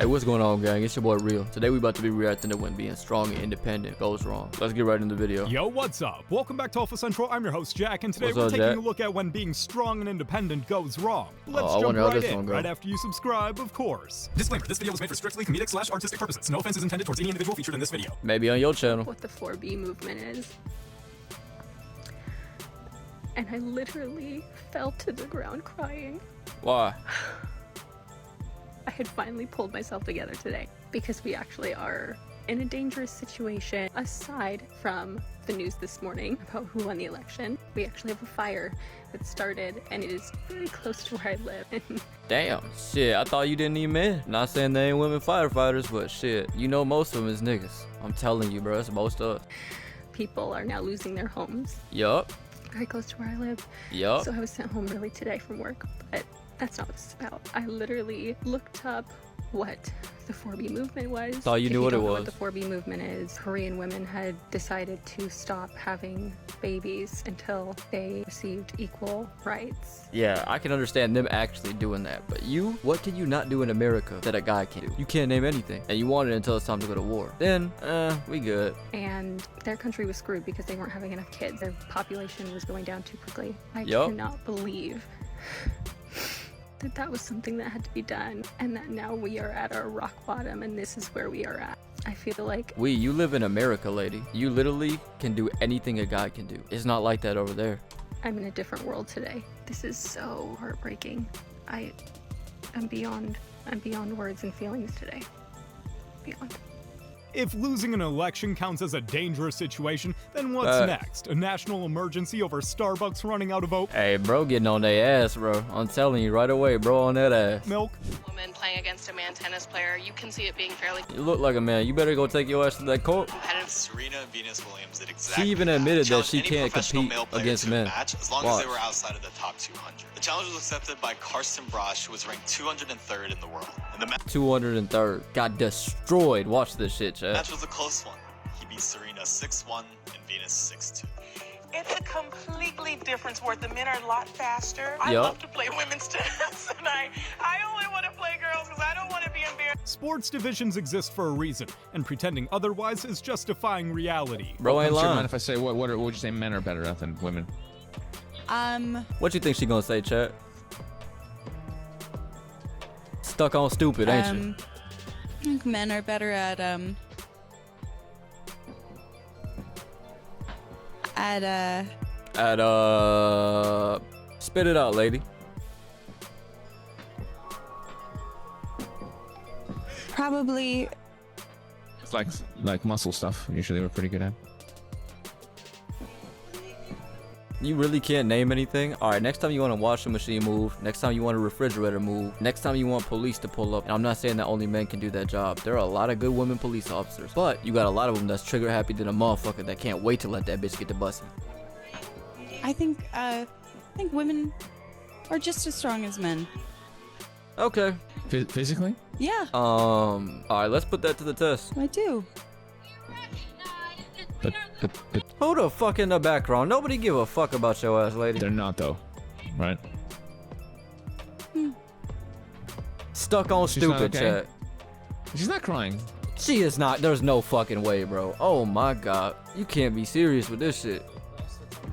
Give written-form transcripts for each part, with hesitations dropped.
Hey, what's going on, gang? It's your boy Real. Today we about to be reacting to when being strong and independent goes wrong. Let's get right into the video. Yo, what's up? Welcome back to Alpha Central. I'm your host Jack, and today What's we're up, taking Jack? a look at when being strong and independent goes wrong. Let's I jump wonder how right this in, one go. right after you subscribe, of course. Disclaimer, this video was made for strictly comedic/artistic purposes. No offense is intended towards any individual featured in this video. Maybe on your channel. What the 4B movement is. And I literally fell to the ground crying. Why? I had finally pulled myself together today because we actually are in a dangerous situation. Aside from the news this morning about who won the election, we actually have a fire that started and it is very close to where I live. Damn. Shit, I thought you didn't need men. Not saying they ain't women firefighters, but shit, you know most of them is niggas. I'm telling you, bro, it's most of us. People are now losing their homes. Yup. Very close to where I live. Yup. So I was sent home early today from work, but that's not what it's about. I literally looked up what the 4B movement was. Thought you knew what it was. What the 4B movement is, Korean women had decided to stop having babies until they received equal rights. Yeah, I can understand them actually doing that, but you, what can you not do in America that a guy can do? You can't name anything, and you want it until it's time to go to war. Then, we good. And their country was screwed because they weren't having enough kids. Their population was going down too quickly. I Yup. cannot believe that was something that had to be done, and that now we are at our rock bottom, and this is where we are at. I feel like You live in America, lady. You literally can do anything a guy can do. It's not like that over there. I'm in a different world today. This is so heartbreaking. I'm beyond words and feelings today. Beyond. If losing an election counts as a dangerous situation, then what's next? A national emergency over Starbucks running out of oat Hey, bro, getting on their ass, bro. I'm telling you right away, bro, on that ass. milk? Woman playing against a man tennis player, you can see it being fairly You look like a man. You better go take your ass to that court. competitive. Serena Venus Williams did exactly She even that. admitted that Challenged she any can't professional compete male player against to a men. match as long as Watch. they were outside of the top 200. The challenge was accepted by Karsten Brosh, who was ranked 203rd in the world. And the 203rd. Got destroyed. Watch this shit, chat. match was a close one. He beat Serena 6-1 and Venus 6-2. It's a completely different sport. The men are a lot faster. I Yup. love to play women's tennis, and I only want to play girls because I don't want to be embarrassed. Sports divisions exist for a reason, and pretending otherwise is just defying reality. Bro ain't Comes to your mind lying. if I say what would you say men are better at than women? What you think she gonna say, chat? Stuck on stupid, ain't you? I think men are better at Spit it out, lady. probably It's like muscle stuff. Usually we're pretty good at. You really can't name anything? Alright, next time you want a washing machine move, next time you want a refrigerator move, next time you want police to pull up, and I'm not saying that only men can do that job. There are a lot of good women police officers, but you got a lot of them that's trigger happy than a motherfucker that can't wait to let that bitch get the busing. I think women are just as strong as men. Okay. Physically? Yeah, Alright, let's put that to the test. I do. But Who the fuck in the background? Nobody give a fuck about your ass, lady. they're not though, right? Stuck on She's not stupid, okay? chat. She's not crying. She is not. There's no fucking way, bro. Oh my god. You can't be serious with this shit.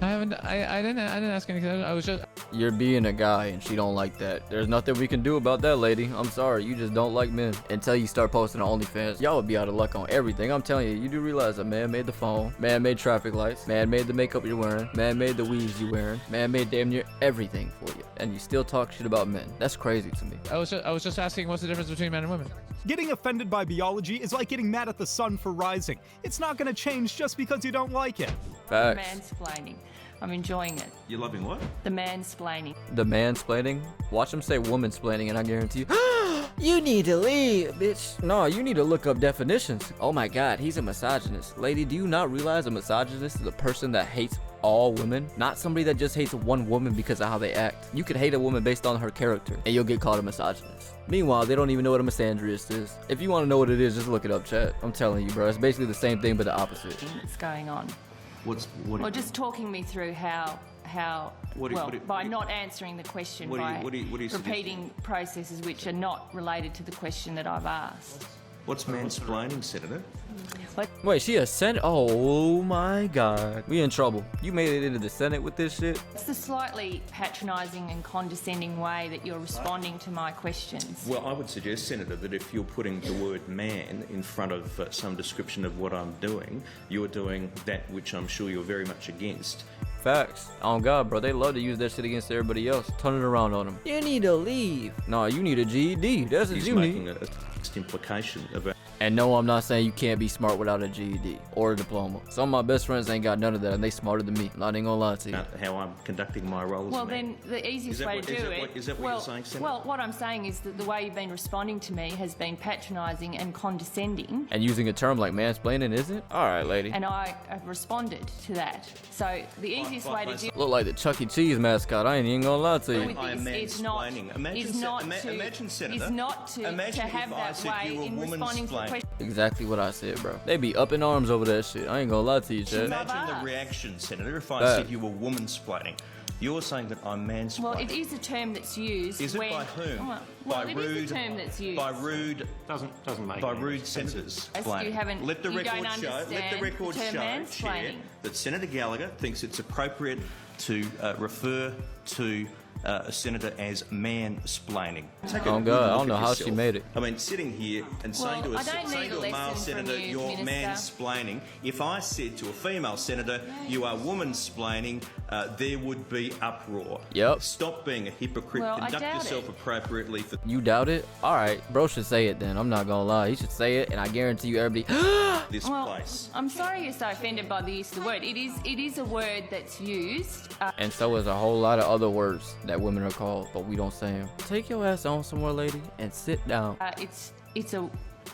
I didn't ask anything. I was just. You're being a guy and she don't like that. There's nothing we can do about that, lady. I'm sorry. You just don't like men. Until you start posting on OnlyFans, y'all would be out of luck on everything. I'm telling you, you do realize that man made the phone, man made traffic lights, man made the makeup you're wearing, man made the weaves you're wearing, man made damn near everything for you. And you still talk shit about men. That's crazy to me. I was just asking what's the difference between men and women. Getting offended by biology is like getting mad at the sun for rising. It's not going to change just because you don't like it. Facts. Mansplaining. I'm enjoying it. You loving what? The mansplaining. The mansplaining. Watch him say womansplaining and I guarantee you, you need to leave, bitch. No, you need to look up definitions. Oh my god, he's a misogynist. Lady, do you not realize a misogynist is a person that hates all women? Not somebody that just hates one woman because of how they act. You could hate a woman based on her character and you'll get called a misogynist. Meanwhile, they don't even know what a misandrist is. If you want to know what it is, just look it up, chat. I'm telling you, bro. It's basically the same thing, but the opposite. Thing that's going on. What? Well, just talking me through how By not answering the question, by repeating processes which are not related to the question that I've asked. What's mansplaining, Senator? Wait, she a Senate? Oh my God. We in trouble. You made it into the Senate with this shit? It's the slightly patronising and condescending way that you're responding to my questions. Well, I would suggest, Senator, that if you're putting the word man in front of some description of what I'm doing, you're doing that which I'm sure you're very much against. Facts. Oh God, bro, they love to use that shit against everybody else. Turn it around on them. You need to leave. No, you need a GED. That's what you need. He's making a implication of it. And no, I'm not saying you can't be smart without a GED or a diploma. Some of my best friends ain't got none of that, and they smarter than me. I'm not even gonna lie to you. How I'm conducting my role as a man. Well, then the easiest way to do it. Is that what you're saying, Senator? Well, what I'm saying is that the way you've been responding to me has been patronising and condescending. And using a term like mansplaining, is it? All right, lady. And I have responded to that. So the easiest way to do Look like the Chuck E. Cheese mascot. I ain't even gonna lie to you. with this is not to have that way in responding to the question. Exactly what I said, bro. They be up in arms over that shit. I ain't gonna lie to you, Chad. Imagine the reaction, Senator, if I said you were woman-splaining. You're saying that I'm mansplaining. Well, it is a term that's used. Is it by whom? Well, it is a term that's used. By rude. Doesn't make by any rude sense. senators. You haven't. Let the you record don't show. Let the understand record the term show, Chair, mansplaining. that Senator Gallagher thinks it's appropriate to refer to a senator as mansplaining. Oh God, I don't know how she made it. I mean, sitting here and saying to a male senator, you're mansplaining. If I said to a female senator, you are womansplaining, there would be uproar. Yep. Stop being a hypocrite. Well, Conduct yourself appropriately. You doubt it? All right, bro should say it then. I'm not gonna lie. He should say it, and I guarantee you everybody. This place. I'm sorry you're so offended by the use of the word. It is a word that's used. And so is a whole lot of other words that women are called, but we don't say them. Take your ass on somewhere, lady, and sit down.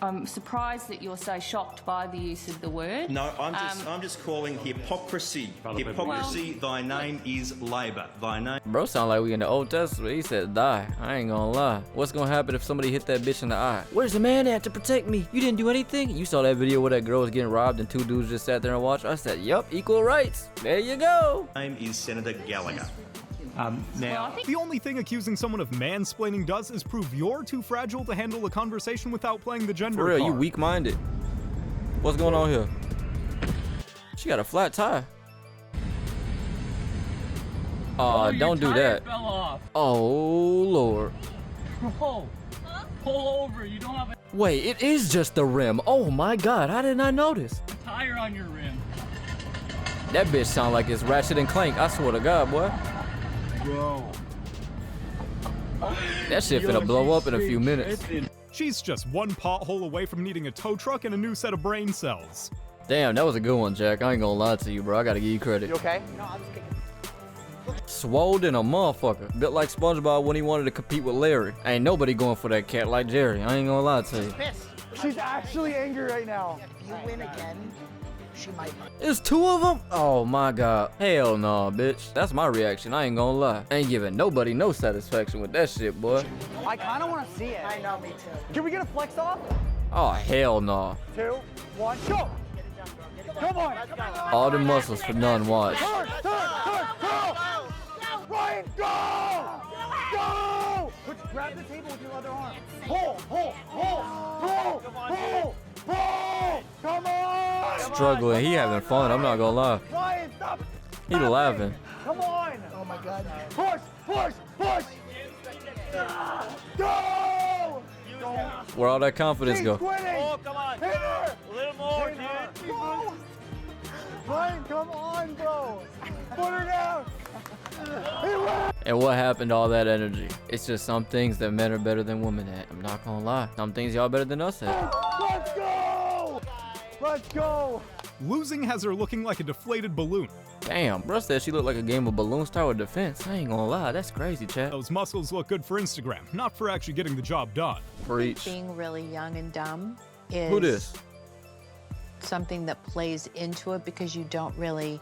I'm surprised that you're so shocked by the use of the word. No, I'm just calling hypocrisy. Hypocrisy. Thy name is labour. Thy name. Bro, sound like we in the Old Testament. He said, "Die." I ain't gonna lie. What's gonna happen if somebody hit that bitch in the eye? Where's the man at to protect me? You didn't do anything. You saw that video where that girl was getting robbed and two dudes just sat there and watched. I said, "Yup, equal rights." There you go. Name is Senator Gallagher. Now, the only thing accusing someone of mansplaining does is prove you're too fragile to handle a conversation without playing the gender For real, you card. weak-minded. What's going on here? She got a flat tire. Oh, don't do that. Fell off. Oh, Lord. Bro, pull over. You don't have a Wait, it is just the rim. Oh my God, how did I notice? tire on your rim. That bitch sound like it's Ratchet and Clank. I swear to God, boy. Bro. That shit finna blow up in a few minutes. She's just one pothole away from needing a tow truck and a new set of brain cells. Damn, that was a good one, Jack. I ain't gonna lie to you, bro. I gotta give you credit. You okay? No, I'm just kidding. Swole than a motherfucker. Built like SpongeBob when he wanted to compete with Larry. Ain't nobody going for that cat like Jerry. I ain't gonna lie to you. She's actually angry right now. If you win again, she might. There's two of them? Oh my God. Hell no, bitch. That's my reaction. I ain't gonna lie. I ain't giving nobody no satisfaction with that shit, boy. I kind of want to see it. I know, me too. Can we get a flex off? Oh, hell no. 2, 1, go! Come on! All the muscles for none, watch. Turn, go! Ryan, go! Go! Grab the table with your other arm. Pull! Come on! Struggling. He having fun. I'm not gonna lie. Ryan, stop! He laughing. Come on! Oh my God. Push! Go! Where all that confidence go? Oh, come on! Hit her! A little more, dude! Go! Ryan, come on, bro! Put her down! And what happened to all that energy? It's just some things that men are better than women at. I'm not gonna lie. Some things y'all better than us at. Let's go! Let's go! Losing has her looking like a deflated balloon. Damn, bro said she looked like a game of Balloons Tower Defense. I ain't gonna lie, that's crazy, chat. Those muscles look good for Instagram, not for actually getting the job done. Preach. Being really young and dumb is Who this? something that plays into it because you don't really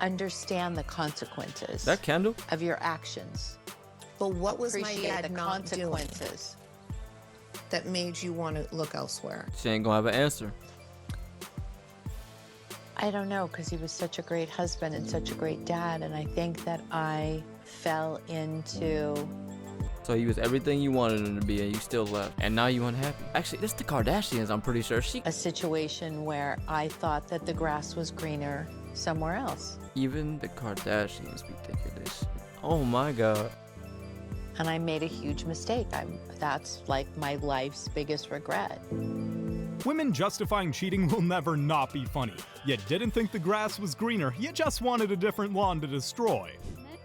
understand the consequences That Kendall? of your actions. But what was my Appreciate dad the not doing consequences. that made you want to look elsewhere? She ain't gonna have an answer. I don't know, because he was such a great husband and such a great dad, and I think that I fell into... So he was everything you wanted him to be, and you still left, and now you unhappy. Actually, this the Kardashians, I'm pretty sure. A situation where I thought that the grass was greener somewhere else. Even the Kardashians be thinking this shit. Oh my God. And I made a huge mistake. That's like my life's biggest regret. Women justifying cheating will never not be funny. You didn't think the grass was greener, you just wanted a different lawn to destroy.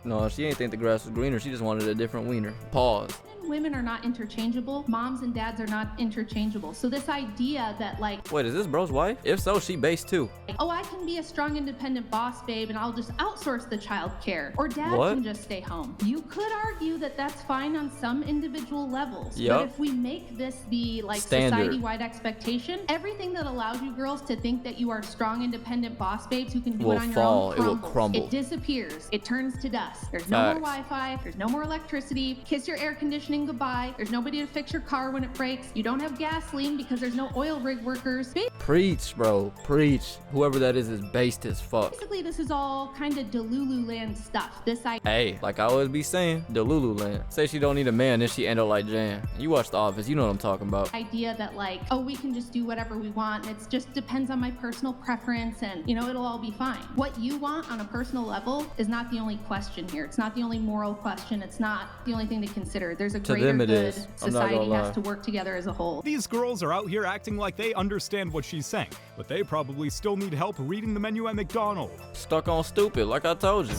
No, she ain't think the grass was greener, she just wanted a different wiener. Pause. Women are not interchangeable. Moms and dads are not interchangeable. So this idea that like... Wait, is this bro's wife? If so, she based too. Oh, I can be a strong, independent boss, babe, and I'll just outsource the child care. Or dad What? can just stay home. You could argue that that's fine on some individual levels. Yep. But if we make this the like Standard. society-wide expectation, everything that allows you girls to think that you are strong, independent boss babes who can do Will it on your fall. own It will crumbles. crumble. It disappears. It turns to dust. There's no more Wi-Fi. There's no more electricity. Kiss your air conditioning goodbye. There's nobody to fix your car when it breaks. You don't have gasoline because there's no oil rig workers. Preach, bro. Preach. Whoever that is based as fuck. Basically, this is all kind of Delulu land stuff. This idea. Hey, like I always be saying, the Lululand. Say she don't need a man, then she end up like Jan. You watch The Office, you know what I'm talking about. Idea that like, oh, we can just do whatever we want. It just depends on my personal preference and, you know, it'll all be fine. What you want on a personal level is not the only question here. It's not the only moral question. It's not the only thing to consider. There's a greater them it good. is. I'm not gonna Society lie. has to work together as a whole. These girls are out here acting like they understand what she's saying, but they probably still need help reading the menu at McDonald's. Stuck on stupid, like I told you.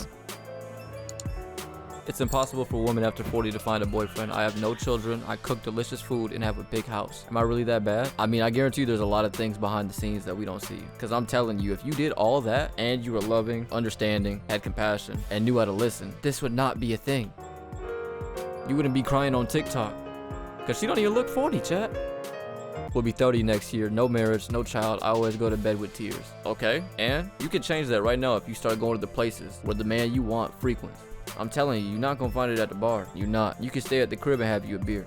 It's impossible for a woman after 40 to find a boyfriend. I have no children, I cook delicious food, and have a big house. Am I really that bad? I mean, I guarantee you there's a lot of things behind the scenes that we don't see. Because I'm telling you, if you did all that, and you were loving, understanding, had compassion, and knew how to listen, this would not be a thing. You wouldn't be crying on TikTok. Because she don't even look 40, chat. We'll be 30 next year, no marriage, no child, I always go to bed with tears. Okay, and you can change that right now if you start going to the places where the man you want frequents. I'm telling you, you're not gonna find it at the bar. You're not. You can stay at the crib and have you a beer.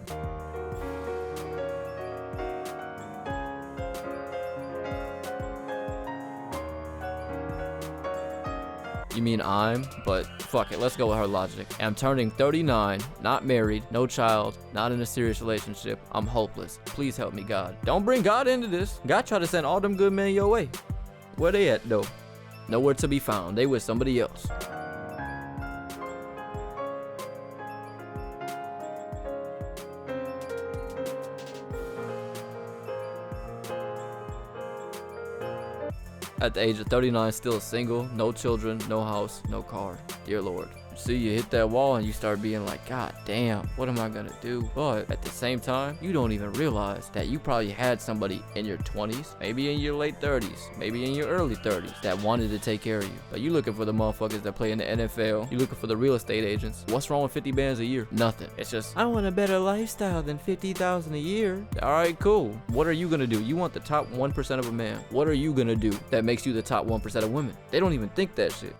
You mean but fuck it, let's go with her logic. I'm turning 39, not married, no child, not in a serious relationship. I'm hopeless. Please help me, God. Don't bring God into this. God tried to send all them good men your way. Where they at, though? Nowhere to be found. They with somebody else. At the age of 39, still single, no children, no house, no car. Dear Lord. See, you hit that wall and you start being like, God damn, what am I gonna do? But at the same time, you don't even realize that you probably had somebody in your 20s, maybe in your late 30s, maybe in your early 30s that wanted to take care of you. But you looking for the motherfuckers that play in the NFL, you looking for the real estate agents. What's wrong with 50 bands a year? Nothing. It's just, I want a better lifestyle than 50,000 a year. All right, cool. What are you gonna do? You want the top 1% of a man. What are you gonna do that makes you the top 1% of women? They don't even think that shit.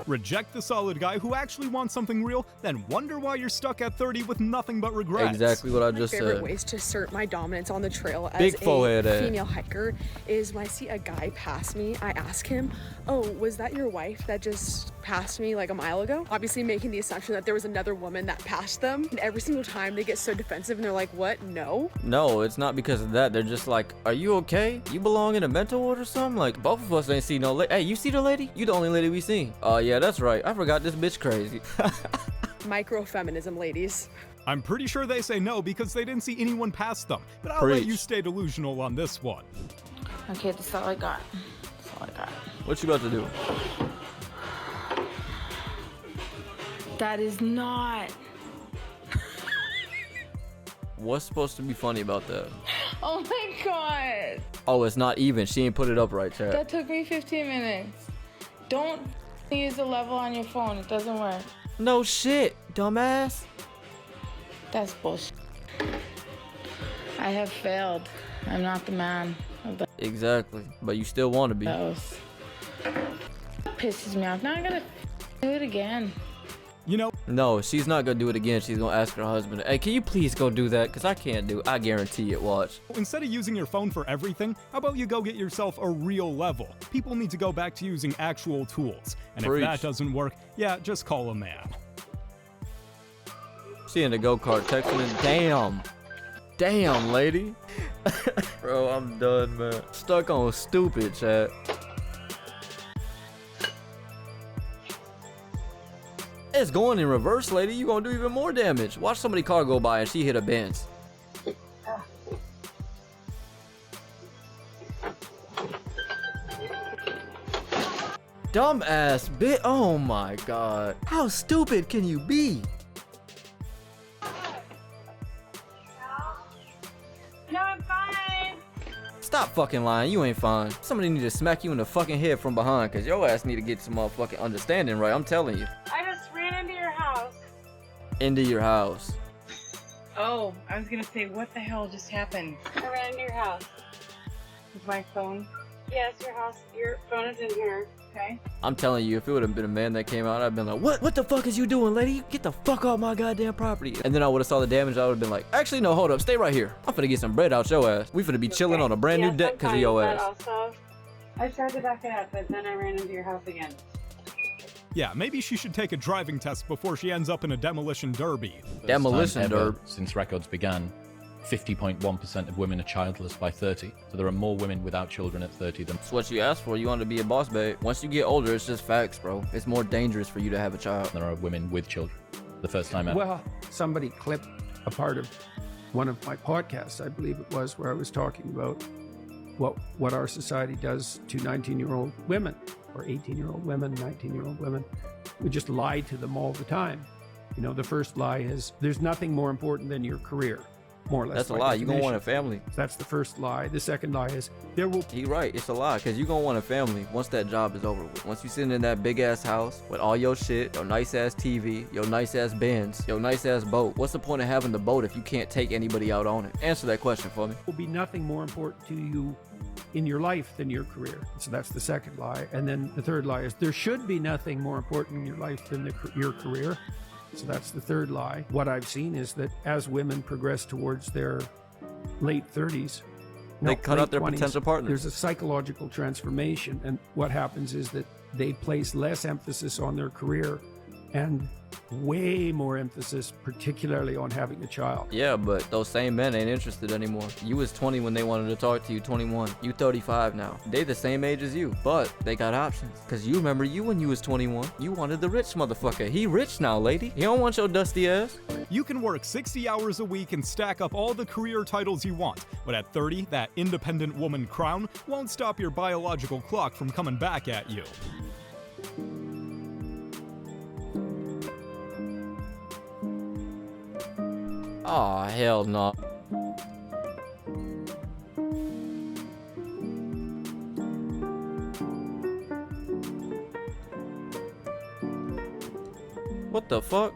Reject the solid guy who actually wants something real, then wonder why you're stuck at 30 with nothing but regrets. Exactly what I just said. My favorite said. ways to assert my dominance on the trail as Big forehead, a female hiker is when I see a guy pass me, I ask him, oh, was that your wife that just passed me like a mile ago? Obviously making the assumption that there was another woman that passed them. And every single time they get so defensive and they're like, what? No. No, it's not because of that. They're just like, are you okay? You belong in a mental ward or something? Like, both of us ain't see no lady. Hey, you see the lady? You the only lady we seen. Oh, yeah, that's right. I forgot this bitch crazy. Microfeminism, ladies. I'm pretty sure they say no because they didn't see anyone pass them, but I'll let you stay delusional on this one. Okay, that's all I got. That's all I got. What you about to do? That is not. What's supposed to be funny about that? Oh my god. Oh, it's not even. She ain't put it up right, chat. That took me 15 minutes. Don't use the level on your phone. It doesn't work. No shit, dumbass. That's bullshit. I have failed. I'm not the man. Exactly, but you still want to be. That pisses me off. Now I'm gonna do it again. You know? No, she's not gonna do it again. She's gonna ask her husband, hey, can you please go do that? Because I can't do it. I guarantee it. Watch. Instead of using your phone for everything, how about you go get yourself a real level? People need to go back to using actual tools. And Preach. if that doesn't work, yeah, just call a man. She in the go-kart texting and damn, lady. Bro, I'm done, man. Stuck on stupid, chat. It's going in reverse, lady. You gonna do even more damage. Watch somebody car go by and she hit a Benz. Dumbass bit. Oh my god. How stupid can you be? No, I'm fine. Stop fucking lying. You ain't fine. Somebody need to smack you in the fucking head from behind, cause your ass need to get some motherfucking understanding right. I'm telling you. I just ran into your house. Into your house. Oh, I was gonna say, what the hell just happened? I ran into your house. With my phone? Yes, your house. Your phone is in here. Okay. I'm telling you, if it would have been a man that came out, I'd been like, what the fuck is you doing, lady? Get the fuck off my goddamn property. And then I would have saw the damage. I would have been like, actually, no, hold up. Stay right here. I'm finna get some bread out your ass. We finna be chilling on a brand new deck because of your ass. Also, I tried to back it up, but then I ran into your house again. Yeah, maybe she should take a driving test before she ends up in a demolition derby. Demolition derby. Since records began, 50.1% of women are childless by 30. So there are more women without children at 30 than... That's what you asked for. You want to be a boss babe. Once you get older, it's just facts, bro. It's more dangerous for you to have a child. There are women with children. The first time ever. Well, somebody clipped a part of one of my podcasts, I believe it was, where I was talking about what our society does to 19-year-old women, or 18-year-old women, 19-year-old women. We just lie to them all the time. You know, the first lie is, there's nothing more important than your career. More or less. That's a lie. You're gonna want a family. That's the first lie. The second lie is there will... He right. It's a lie, because you're gonna want a family once that job is over with. Once you sitting in that big ass house with all your shit, your nice ass TV, your nice ass Benz, your nice ass boat. What's the point of having the boat if you can't take anybody out on it? Answer that question for me. There will be nothing more important to you in your life than your career. So that's the second lie. And then the third lie is there should be nothing more important in your life than your career. So that's the third lie. What I've seen is that as women progress towards their late 30s, they cut out their 20s, potential partners. There's a psychological transformation. And what happens is that they place less emphasis on their career and way more emphasis, particularly on having a child. Yeah, but those same men ain't interested anymore. You was 20 when they wanted to talk to you, 21. You 35 now. They the same age as you, but they got options. Cause you remember you when you was 21, you wanted the rich motherfucker. He rich now, lady. He don't want your dusty ass. You can work 60 hours a week and stack up all the career titles you want, but at 30, that independent woman crown won't stop your biological clock from coming back at you. Aw, hell no. What the fuck?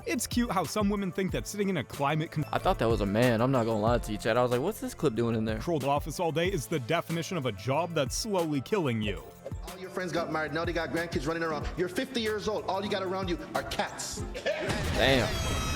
It's cute how some women think that sitting in a climate I thought that was a man. I'm not gonna lie to you, Chad. I was like, what's this clip doing in there? controlled office all day is the definition of a job that's slowly killing you. All your friends got married, now they got grandkids running around. You're 50 years old, all you got around you are cats. Damn.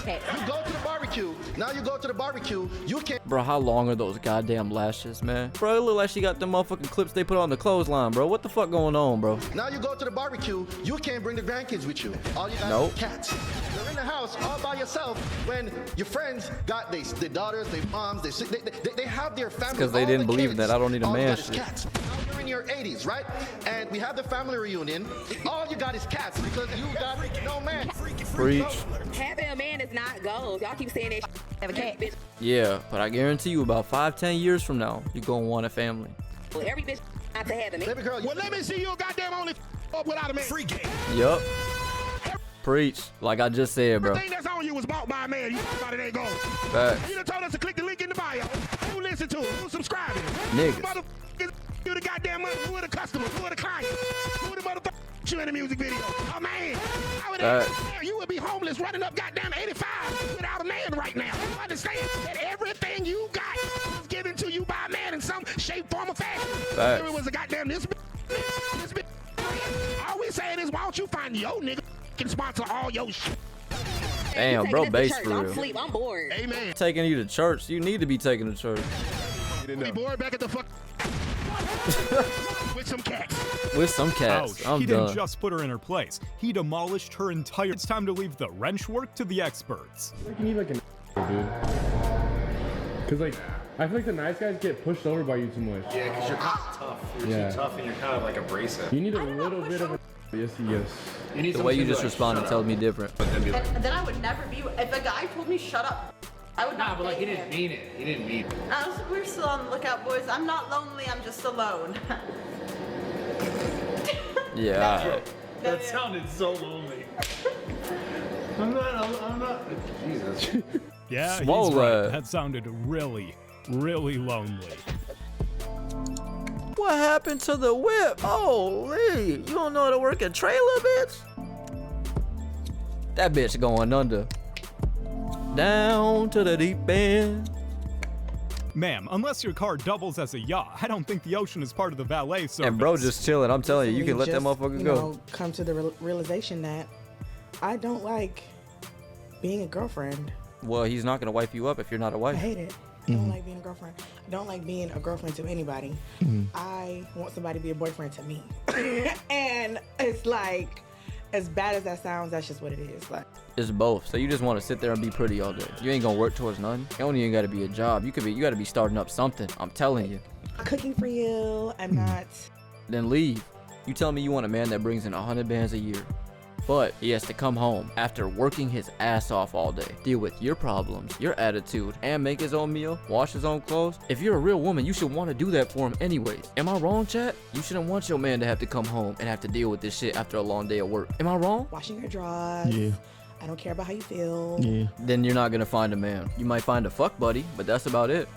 You go to the barbecue, now you go to the barbecue, you can't... Bro, how long are those goddamn lashes, man? Bro, it look like she got the motherfucking clips they put on the clothesline, bro. What the fuck going on, bro? Now you go to the barbecue, you can't bring the grandkids with you. All you got Nope. is cats. You're in the house all by yourself when your friends got their daughters, their moms, they have their family. Because they didn't believe that I don't need a all you man got is shit. cats. Now you're in your 80s, right? And we have the family reunion. All you got is cats because you got no man. Preach. Having a man is not gold. Y'all keep saying that have a cat, bitch. Yeah, but I guarantee you about 5-10 years from now, you gonna want a family. Well, every bitch not to have a man. Baby girl, Well, let me see you goddamn only up without a man. Free game. Yup. Preach. Like I just said, bro. Everything that's on you was bought by a man. You about it ain't gold. Facts. You done told us to click the link in the bio. Who listen to it? Who subscribe to it? Niggas. Motherfuckers, you the goddamn money. Who are the customers? Who are the clients? Who are the motherfuckers you in the music video? Oh, man. How would that, you would be homeless running up goddamn 85 without a man right now. You understand that everything you got was given to you by a man in some shape, form, or fashion. Facts. Whether it was a goddamn this This bitch. All we saying is, why don't you find your nigga can sponsor all your shit? Damn, bro, base for Don't real. sleep. I'm bored. Amen. Taking you to church. You need to be taken to church. Be bored back at the fuck. With some cats. With some cats. Ouch, I'm he done. didn't just put her in her place. He demolished her entire... It's time to leave the wrench work to the experts. You need like an dude. Cause like, I feel like the nice guys get pushed over by you too much. Yeah, because you're kind of tough. You're too tough and you're kind of like abrasive. You need a little bit of a... Yes, yes. You need The way you just responded tells me different. And then I would never be. If a guy told me shut up, I would not. Nah, but like he date didn't him. mean it. He didn't mean it. We're still on the lookout, boys. I'm not lonely. I'm just alone. Yeah. All right. That sounded so lonely. I'm not. Jesus. Yeah, Swole he's right. that. That sounded really, really lonely. What happened to the whip? Holy, you don't know how to work a trailer, bitch? That bitch going under. Down to the deep end. Ma'am, unless your car doubles as a yacht, I don't think the ocean is part of the valet service. And bro just chilling. I'm telling you, you can let that Just, motherfucker you go. know, come to the realization that I don't like being a girlfriend. Well, he's not gonna wipe you up if you're not a I wife. hate it. I don't like being a girlfriend. I don't like being a girlfriend to anybody. I want somebody to be a boyfriend to me. And it's like, as bad as that sounds, that's just what it is. Like, It's both. So you just want to sit there and be pretty all day. You ain't gonna work towards nothing. It don't even gotta be a job. You gotta be starting up something. I'm telling you. cooking for you. I'm not. Then leave. You tell me you want a man that brings in 100 bands a year, but he has to come home after working his ass off all day, deal with your problems, your attitude, and make his own meal, wash his own clothes. If you're a real woman, you should want to do that for him anyways. Am I wrong, chat? You shouldn't want your man to have to come home and have to deal with this shit after a long day of work. Am I wrong? Washing your drawers. Yeah. I don't care about how you feel. Yeah. Then you're not gonna find a man. You might find a fuck buddy, but that's about it.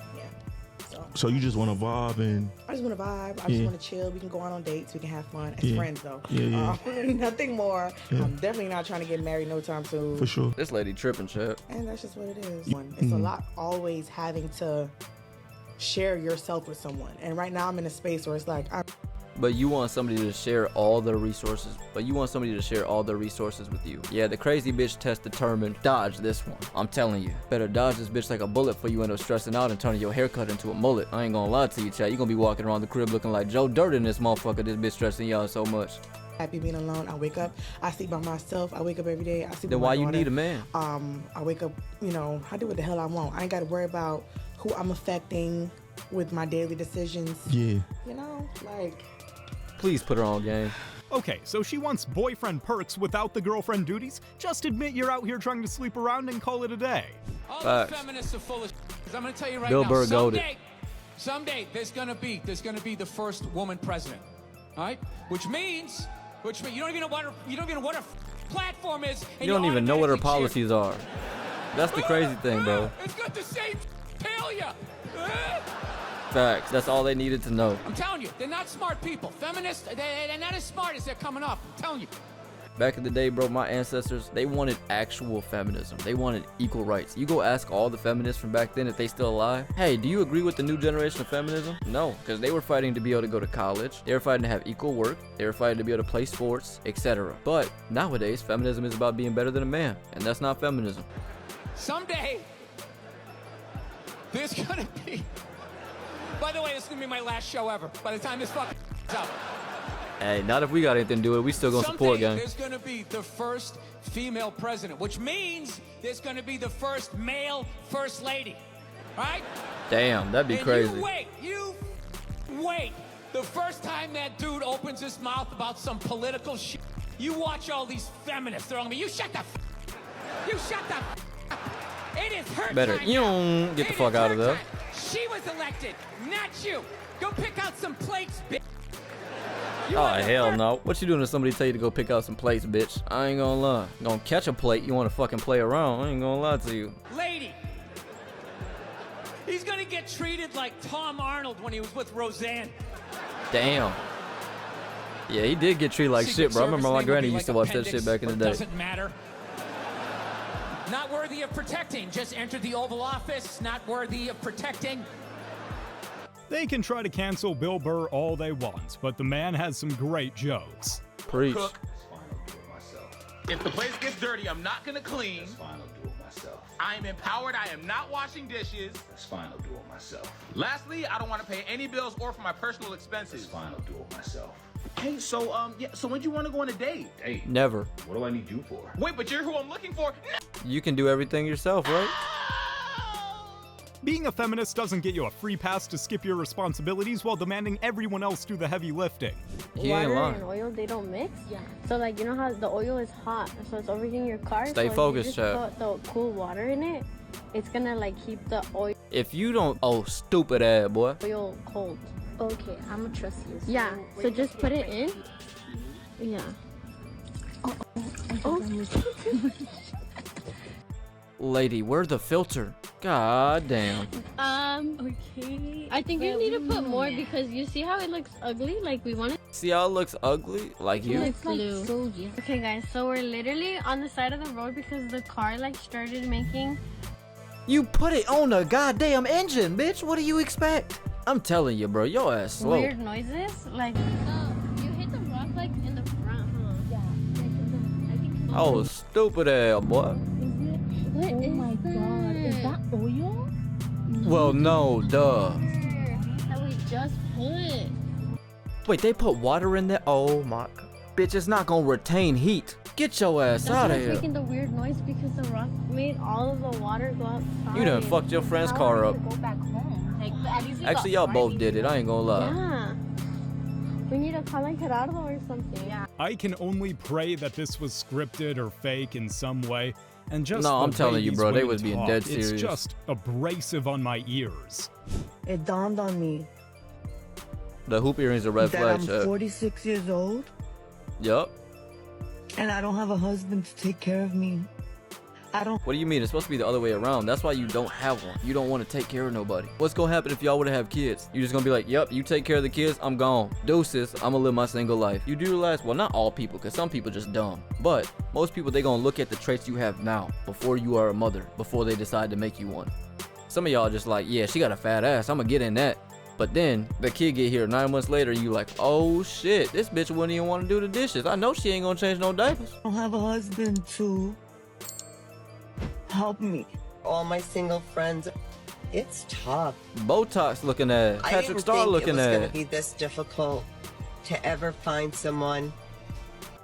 So you just want to vibe and... I just want to vibe. I just want to chill. We can go out on dates. We can have fun as Yeah. friends, though. Yeah. Nothing more. Yeah. I'm definitely not trying to get married no time soon. For sure. This lady tripping, chat. And that's just what it is. It's a lot always having to share yourself with someone. And right now I'm in a space where it's like, But you want somebody to share all their resources. With you. Yeah, the crazy bitch test determined. Dodge this one. I'm telling you. Better dodge this bitch like a bullet before you end up stressing out and turning your haircut into a mullet. I ain't gonna lie to you, chat. You gonna be walking around the crib looking like Joe Dirt in this motherfucker. This bitch stressing you out so much. happy being alone. I wake up. I sleep by myself. I wake up every day. I sleep Then with my why you daughter. need a man? I wake up, I do what the hell I want. I ain't got to worry about who I'm affecting with my daily decisions. Yeah. Please put her on game. Okay, so she wants boyfriend perks without the girlfriend duties? Just admit you're out here trying to sleep around and call it a day. All the feminists are full of because I'm going to tell you right Bill now. Burr goated. Someday there's going to be the first woman president. All right? Which means you don't even know what her platform is. And You don't even know what her automatically cheer. policies are. That's the crazy thing, bro. It's got the same failure. Facts. That's all they needed to know. I'm telling you, they're not smart people. Feminists, they're not as smart as they're coming off. I'm telling you. Back in the day, bro, my ancestors, they wanted actual feminism. They wanted equal rights. You go ask all the feminists from back then if they still alive. Hey, do you agree with the new generation of feminism? No, because they were fighting to be able to go to college. They were fighting to have equal work. They were fighting to be able to play sports, etc. But nowadays, feminism is about being better than a man, and that's not feminism. Someday, there's gonna be. By the way, this is gonna be my last show ever. By the time this fucking is out. Hey, not if we got anything to do with it. We still gonna support, Someday, gang. there's gonna be the first female president, which means there's gonna be the first male first lady. Right? Damn, that'd be And crazy. You wait. The first time that dude opens his mouth about some political shit, you watch all these feminists. They're gonna be, you shut the You shut the It is her Better time you now. don't get the It fuck is out her of there. time. She was elected, not you. Go pick out some plates, bitch. Oh, hell no. What you doing if somebody tell you to go pick out some plates, bitch? I ain't gonna lie. You gonna catch a plate, you wanna fucking play around. I ain't gonna lie to you. Lady. He's gonna get treated like Tom Arnold when he was with Roseanne. Damn. Yeah, he did get treated like Secret shit, bro. I remember Service my name would granny be used to like watch that shit appendix, back in the but day. Doesn't matter. Not worthy of protecting. Just entered the Oval Office. Not worthy of protecting. They can try to cancel Bill Burr all they want, but the man has some great jokes. Preach. If the place gets dirty, I'm not gonna clean. That's fine, I'll do it myself. I am empowered, I am not washing dishes. That's fine, I'll do it myself. Lastly, I don't want to pay any bills or for my personal expenses. That's fine, I'll do it myself. Hey, so so when do you want to go on a date? Date? Never. What do I need you for? Wait, but you're who I'm looking for. You can do everything yourself, right? Being a feminist doesn't get you a free pass to skip your responsibilities while demanding everyone else do the heavy lifting. Water and oil, they don't mix. Yeah. So like, you know how the oil is hot, so it's overheating your car. Stay so focused, if you Chad. just put the cool water in it, it's gonna like keep the If you don't, oh, stupid ass boy. oil cold. Okay, I'm gonna trust you. Yeah. So just put it in. Yeah. Oh. Lady, where's the filter? God damn. Okay. I think you need to put more because you see how it looks ugly? Like we want it. See how it looks ugly? Like you? It's like blue. Okay guys, so we're literally on the side of the road because the car like started making You put it on a goddamn engine, bitch. What do you expect? I'm telling you, bro, your ass slow. weird noises. Like you hit the rock like in the front, huh? Yeah. Oh, stupid ass boy. Oh my god, is that oil? Well, no, duh. That we just put. Wait, they put water in there? Oh my god. Bitch, it's not gonna retain heat. Get your ass That's out why of it's here. making the weird noise because the rock made all of the water go outside. You done fucked your friend's car up. Go back home. Like, at least we Actually, got y'all both Friday. did it. I ain't gonna lie. Yeah. We need to call like Gerardo or something. Yeah. I can only pray that this was scripted or fake in some way. And just No, the I'm telling way you, these bro, they women was being talk, dead serious. It's just abrasive on my ears. It dawned on me The hoop earrings are red that flag, I'm Chad. 46 years old Yup. and I don't have a husband to take care of me. I don't. What do you mean? It's supposed to be the other way around. That's why you don't have one. You don't want to take care of nobody. What's gonna happen if y'all would have kids? You just gonna be like, yep, you take care of the kids, I'm gone. Deuces, I'm gonna live my single life. You do realize, well, not all people, because some people just dumb. But most people, they gonna look at the traits you have now before you are a mother, before they decide to make you one. Some of y'all just like, yeah, she got a fat ass, I'm gonna get in that. But then the kid get here 9 months later, you like, oh shit, this bitch wouldn't even want to do the dishes. I know she ain't gonna change no diapers. I don't have a husband to help me. All my single friends, it's tough. Botox looking at, I Patrick didn't Star think looking it was going at. to be this difficult to ever find someone.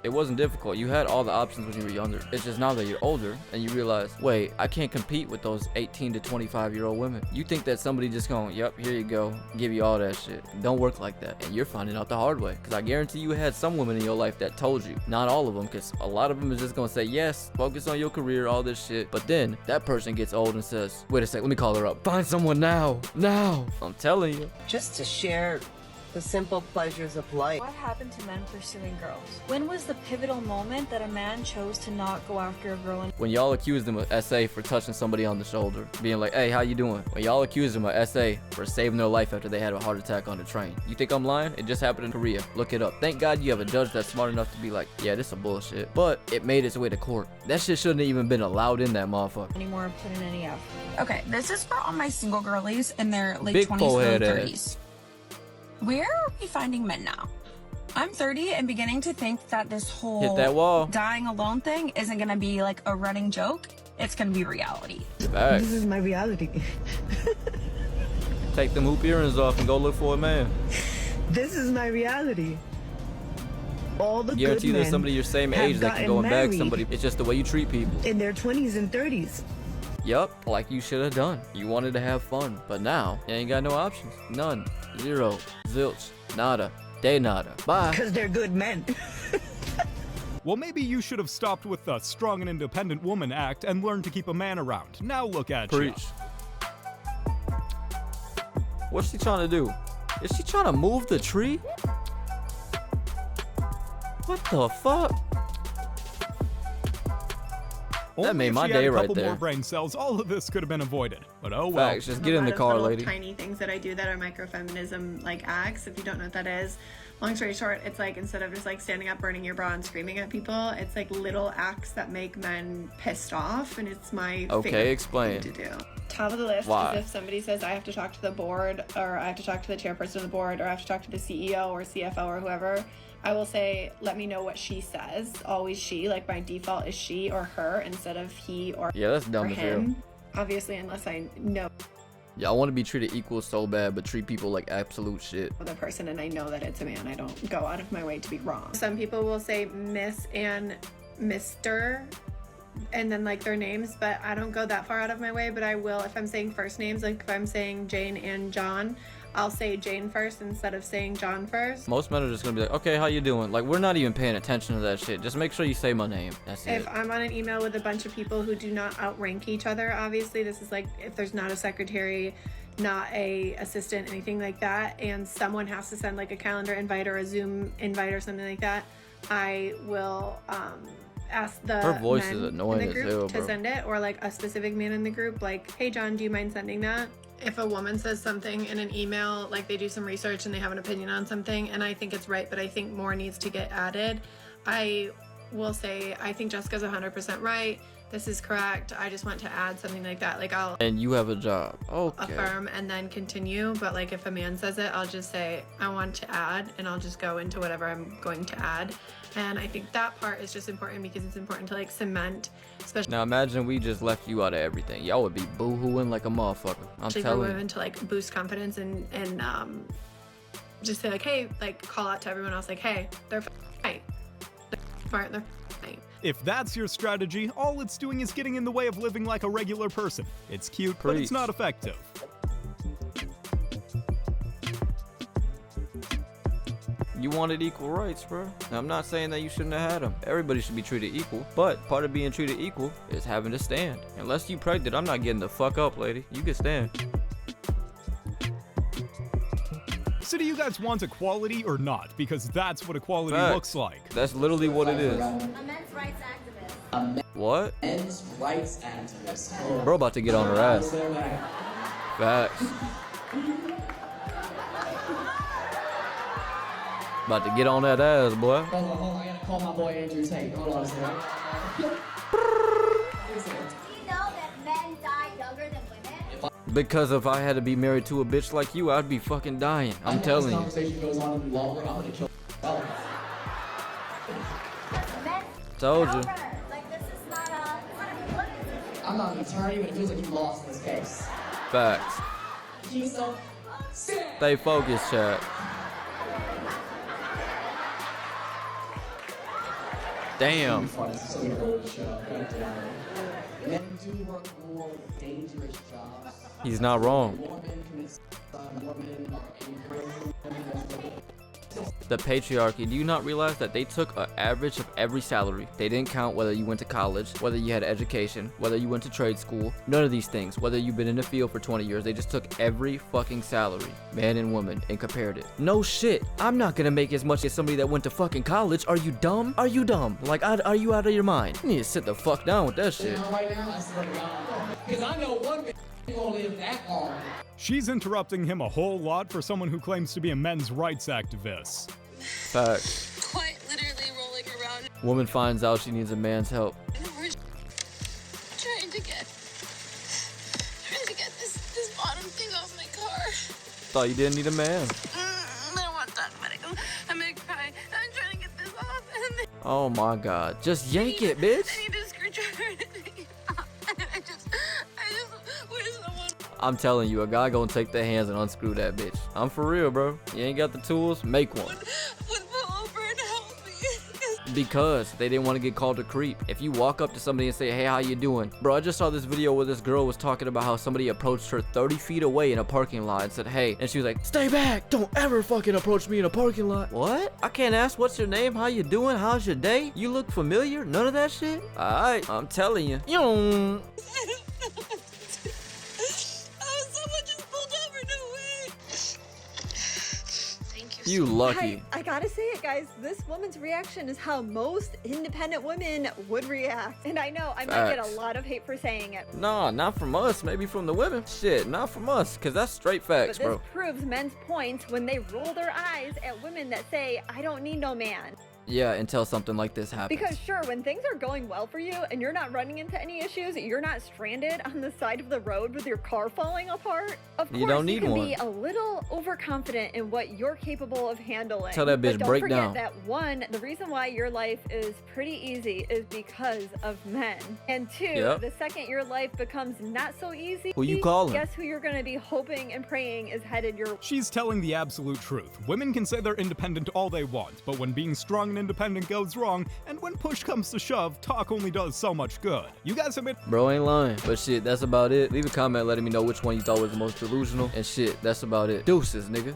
It wasn't difficult. You had all the options when you were younger. It's just now that you're older and you realize, wait, I can't compete with those 18 to 25-year-old women. You think that somebody just going, yep, here you go, give you all that shit. Don't work like that. And you're finding out the hard way. Because I guarantee you had some women in your life that told you. Not all of them, because a lot of them is just going to say, yes, focus on your career, all this shit. But then that person gets old and says, wait a sec, let me call her up. Find someone now. Now. I'm telling you. Just to share the simple pleasures of life. What happened to men pursuing girls? When was the pivotal moment that a man chose to not go after a girl? When y'all accused him of SA for touching somebody on the shoulder, being like, hey, how you doing? When y'all accused him of SA for saving their life after they had a heart attack on the train. You think I'm lying? It just happened in Korea. Look it up. Thank God you have a judge that's smart enough to be like, yeah, this is bullshit. But it made its way to court. That shit shouldn't have even been allowed in that motherfucker. Anymore put in any effort. Okay, this is for all my single girlies in their late Big 20s, forehead early ass. 30s. Where are we finding men now? I'm 30 and beginning to think that this whole Hit that wall. dying alone thing isn't gonna be like a running joke. It's gonna be reality. Facts. This is my reality. Take them hoop earrings off and go look for a man. This is my reality. All the Guarantee good there's men somebody your same have age that can gotten go and bag married somebody. It's just the way you treat people. in their 20s and 30s. Yup, like you should have done. You wanted to have fun, but now you ain't got no options. None. Zero. Zilch. Nada. De nada. Bye. Because they're good men. Well, maybe you should have stopped with the strong and independent woman act and learned to keep a man around. Now look at you. Preach. What's she trying to do? Is she trying to move the tree? What the fuck? That made if my she had day a right couple there. more brain cells, all of this could have been avoided. But oh well. Facts, just get in the car, little lady. Tiny things that I do that are microfeminism like acts. If you don't know what that is, long story short, it's like instead of just like standing up, burning your bra, and screaming at people, it's like little acts that make men pissed off, and it's my favorite explain. thing to do. Top of the list Why? is if somebody says I have to talk to the board, or I have to talk to the chairperson of the board, or I have to talk to the CEO or CFO or whoever, I will say, let me know what she says. Always she, like my default is she or her instead of he or Yeah, that's dumb or as hell. him. Obviously, unless I know Y'all want to be treated equal so bad, but treat people like absolute shit. the person and I know that it's a man. I don't go out of my way to be wrong. Some people will say Miss and Mr. and then like their names, but I don't go that far out of my way, but I will if I'm saying first names, like if I'm saying Jane and John, I'll say Jane first instead of saying John first. Most men are just gonna be like, okay, how you doing? Like, we're not even paying attention to that shit. Just make sure you say my name. That's it. If I'm on an email with a bunch of people who do not outrank each other, obviously this is like if there's not a secretary, not a assistant, anything like that, and someone has to send like a calendar invite or a Zoom invite or something like that, I will ask the Her voice men is annoying in the as group hell, to bro. send it, or like a specific man in the group, like, hey John, do you mind sending that? If a woman says something in an email, like they do some research and they have an opinion on something and I think it's right, but I think more needs to get added, I will say, I think Jessica's 100% right. This is correct. I just want to add something like that. Like I'll And you have a job. Okay. affirm and then continue. But like if a man says it, I'll just say, I want to add, and I'll just go into whatever I'm going to add. And I think that part is just important because it's important to like cement, especially Now imagine we just left you out of everything. Y'all would be boo-hooing like a motherfucker. I'm for telling women you. to like boost confidence and just say like, hey, like call out to everyone else like, hey, they're right. They're smart, they're right. If that's your strategy, all it's doing is getting in the way of living like a regular person. It's cute, but it's Preach. not effective. You wanted equal rights, bro. Now, I'm not saying that you shouldn't have had them. Everybody should be treated equal, but part of being treated equal is having to stand. Unless you pregnant, I'm not getting the fuck up, lady. You can stand. So do you guys want equality or not? Because that's what equality Facts. looks like. That's literally what it is. A men's rights activist. What? Men's rights activist. Bro about to get on her ass. Facts. About to get on that ass, boy. Hold on, I gotta call my boy Andrew Tate. Hold on a second. Do you know that men die younger than women? Because if I had to be married to a bitch like you, I'd be fucking dying. I'm telling you. This conversation goes on any longer, I'm gonna kill myself. Told you. Like this is not a I'm not an attorney, but it feels like you lost this case. Facts. She's so sick. Stay focused, chat. Damn. Men do work more dangerous jobs. He's not wrong. More men commit suicide, more men are in prison, The patriarchy, do you not realize that they took an average of every salary? They didn't count whether you went to college, whether you had education, whether you went to trade school, none of these things, whether you've been in the field for 20 years. They just took every fucking salary, man and woman, and compared it. No shit, I'm not gonna make as much as somebody that went to fucking college. Are you dumb? Are you dumb? Like, are you out of your mind? You need to sit the fuck down with that shit. right now, I swear to God. Because I know one man won't live that long. She's interrupting him a whole lot for someone who claims to be a men's rights activist. Facts. Quite literally rolling around. Woman finds out she needs a man's help. We're trying to get this bottom thing off my car. Thought you didn't need a man. I don't want to talk about it. I'm gonna cry. I'm trying to get this off. And then Oh my god. Just yank it, bitch. I need a screwdriver to take it off. I just wish someone. I'm telling you, a guy gonna take their hands and unscrew that bitch. I'm for real, bro. You ain't got the tools? Make one. would pull over and help me. Because they didn't want to get called a creep. If you walk up to somebody and say, hey, how you doing? Bro, I just saw this video where this girl was talking about how somebody approached her 30 feet away in a parking lot and said, hey. And she was like, stay back. Don't ever fucking approach me in a parking lot. What? I can't ask what's your name, how you doing, how's your day? You look familiar? None of that shit? Alright, I'm telling you. Yo. Someone just pulled over. No way. Thank you You lucky. I gotta say it, guys. This woman's reaction is how most independent women would react. And I know I might get a lot of hate for saying it. Nah, not from us. Maybe from the women. Shit, not from us. Because that's straight facts, But this bro. proves men's points when they roll their eyes at women that say, I don't need no man. Yeah, until something like this happens. Because sure, when things are going well for you and you're not running into any issues, you're not stranded on the side of the road with your car falling apart, of course You don't need you can one. be a little overconfident in what you're capable of handling. Tell that bitch but break don't forget down. that one, the reason why your life is pretty easy is because of men. And two, Yep. the second your life becomes not so easy, Who you calling? guess who you're gonna be hoping and praying is headed your way. She's telling the absolute truth. Women can say they're independent all they want, but when being strong and independent goes wrong, and when push comes to shove, talk only does so much good. You guys admit? Bro ain't lying. But shit, that's about it. Leave a comment letting me know which one you thought was the most delusional. And shit, that's about it. Deuces, nigga.